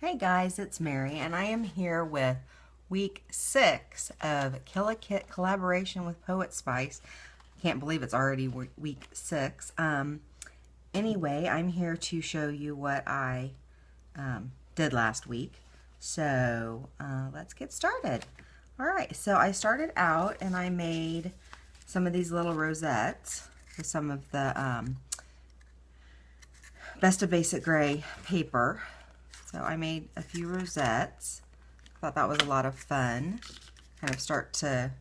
Hey guys, it's Mary, and I am here with week 6 of Killa Kit Collaboration with Poetspice. Can't believe it's already week 6. Anyway, I'm here to show you what I did last week. So let's get started. Alright, so I started out and I made some of these little rosettes with some of the Best of Basic Gray paper. So I made a few rosettes. Thought that was a lot of fun. Kind of start to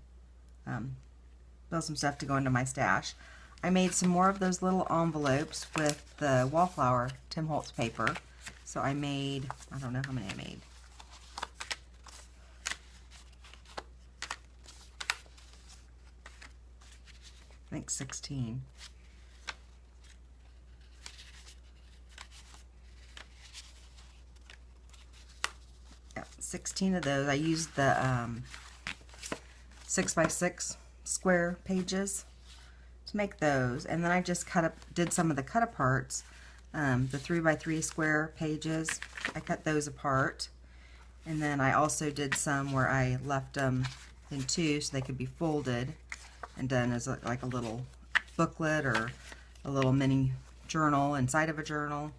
build some stuff to go into my stash. I made some more of those little envelopes with the Wallflower Tim Holtz paper. So I made, I don't know how many I made. I think 16. 16 of those. I used the 6x6 square pages to make those, and then I just did some of the cut aparts, the 3x3 square pages. I cut those apart, and then I also did some where I left them in two so they could be folded and done as like a little booklet or a little mini journal inside of a journal.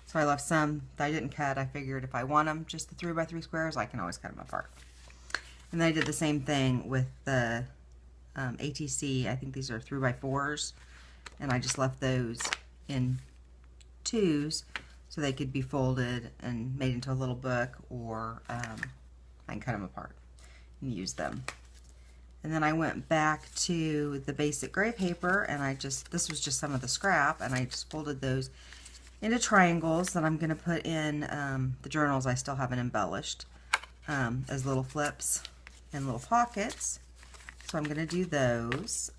So I left some that I didn't cut. I figured if I want them just the 3x3 squares, I can always cut them apart. And then I did the same thing with the ATC. I think these are 3x4s, and I just left those in twos so they could be folded and made into a little book, or I can cut them apart and use them. And then I went back to the basic gray paper, and this was just some of the scrap, and I just folded those into triangles that I'm going to put in the journals I still haven't embellished as little flips and little pockets. So I'm going to do those.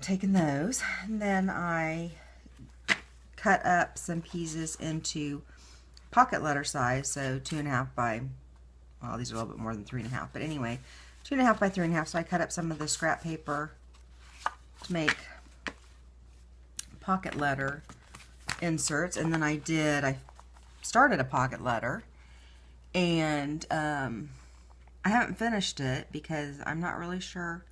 Taking those, and then I cut up some pieces into pocket letter size, so 2.5 by, well, these are a little bit more than 3.5, but anyway, 2.5 by 3.5. So I cut up some of the scrap paper to make pocket letter inserts, and then I started a pocket letter, and I haven't finished it because I'm not really sure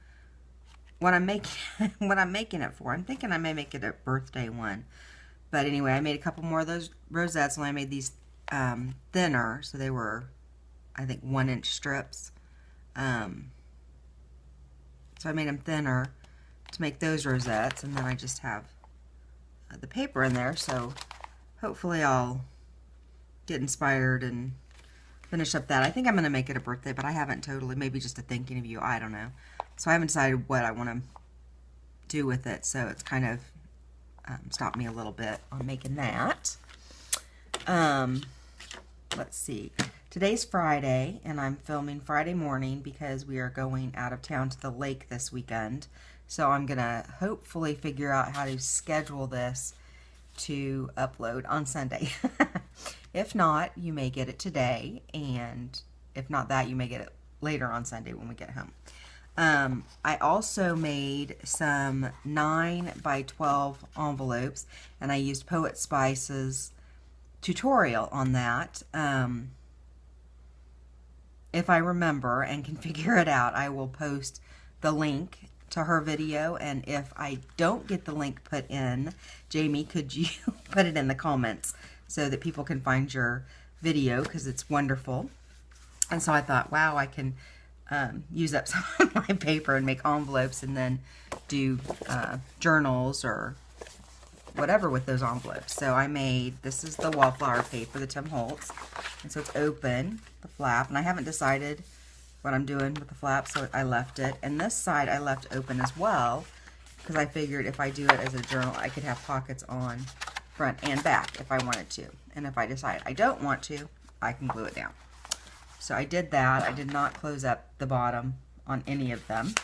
what I'm making it for. I'm thinking I may make it a birthday one, but anyway, I made a couple more of those rosettes, and I made these thinner, so they were, I think, 1-inch strips. So I made them thinner to make those rosettes, and then I just have the paper in there, so hopefully I'll get inspired and finish up that. I think I'm going to make it a birthday, but I haven't totally, maybe just a thinking of you, I don't know. So I haven't decided what I want to do with it, so it's kind of stopped me a little bit on making that. Let's see. Today's Friday, and I'm filming Friday morning because we are going out of town to the lake this weekend. So I'm going to hopefully figure out how to schedule this to upload on Sunday. If not, you may get it today, and if not that, you may get it later on Sunday when we get home. I also made some 9x12 envelopes, and I used Poetspice's tutorial on that. If I remember and can figure it out, I will post the link to her video, and if I don't get the link put in, Jamie, could you put it in the comments so that people can find your video, because it's wonderful. And so I thought, wow, I can use up some of my paper and make envelopes, and then do journals or whatever with those envelopes. So I made, this is the Wallflower paper, the Tim Holtz, and so it's open, the flap, and I haven't decided what I'm doing with the flap, so I left it. And this side I left open as well, because I figured if I do it as a journal, I could have pockets on front and back if I wanted to. And if I decide I don't want to, I can glue it down. So I did that. I did not close up the bottom on any of them.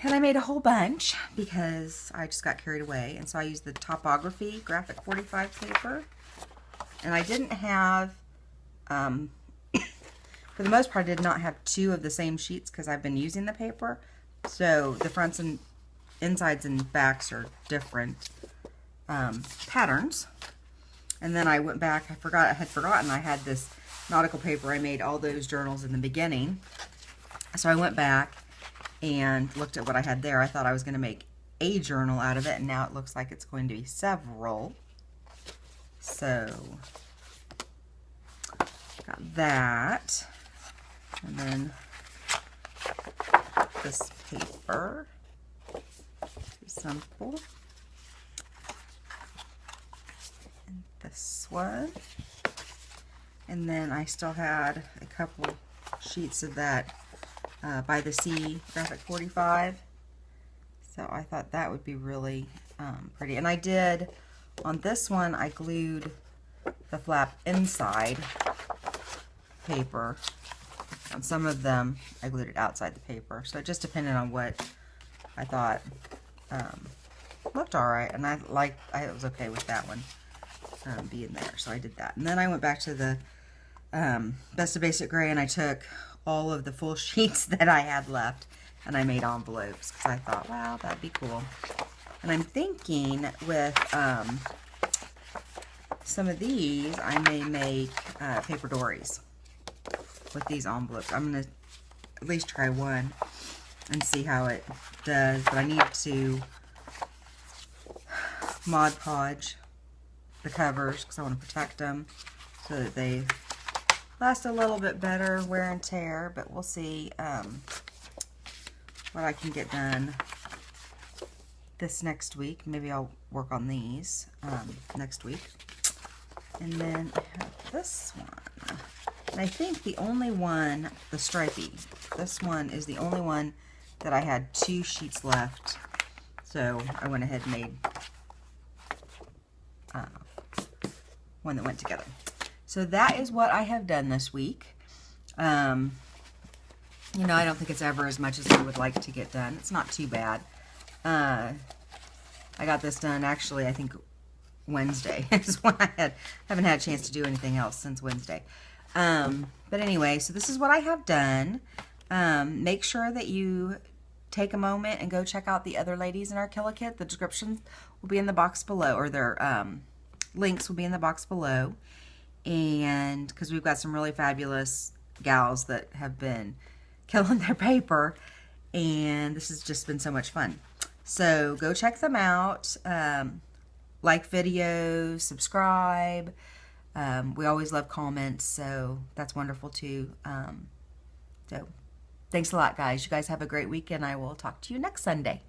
And I made a whole bunch because I just got carried away. And so I used the Topography Graphic 45 paper. And I didn't have, for the most part, I did not have two of the same sheets because I've been using the paper. So the fronts and insides and backs are different patterns. And then I went back, I had forgotten I had this nautical paper. I made all those journals in the beginning. So I went back and looked at what I had there. I thought I was going to make a journal out of it, and now it looks like it's going to be several. So, got that. And then this paper. Simple. And this one. And then I still had a couple sheets of that By the Sea Graphic 45. So I thought that would be really pretty. And I did, on this one, I glued the flap inside paper. On some of them, I glued it outside the paper. So it just depended on what I thought looked alright. And I was okay with that one being there. So I did that. And then I went back to the Best of Basic Gray, and I took all of the full sheets that I had left, and I made envelopes because I thought, wow, that'd be cool. And I'm thinking with some of these, I may make paper dories with these envelopes. I'm going to at least try one and see how it does, but I need to Mod Podge the covers because I want to protect them so that they last a little bit better wear and tear, but we'll see what I can get done this next week. Maybe I'll work on these next week. And then I have this one. And I think the only one, the stripey, this one is the only one that I had 2 sheets left. So I went ahead and made one that went together. So that is what I have done this week. You know, I don't think it's ever as much as I would like to get done. It's not too bad. I got this done actually, I think Wednesday is when I haven't had a chance to do anything else since Wednesday. But anyway, so this is what I have done. Make sure that you take a moment and go check out the other ladies in our Killa Kit. The description will be in the box below, or their links will be in the box below. And because we've got some really fabulous gals that have been killing their paper, and this has just been so much fun. So go check them out. Like videos, subscribe. We always love comments, so that's wonderful too. So thanks a lot, guys. You guys have a great week, and I will talk to you next Sunday.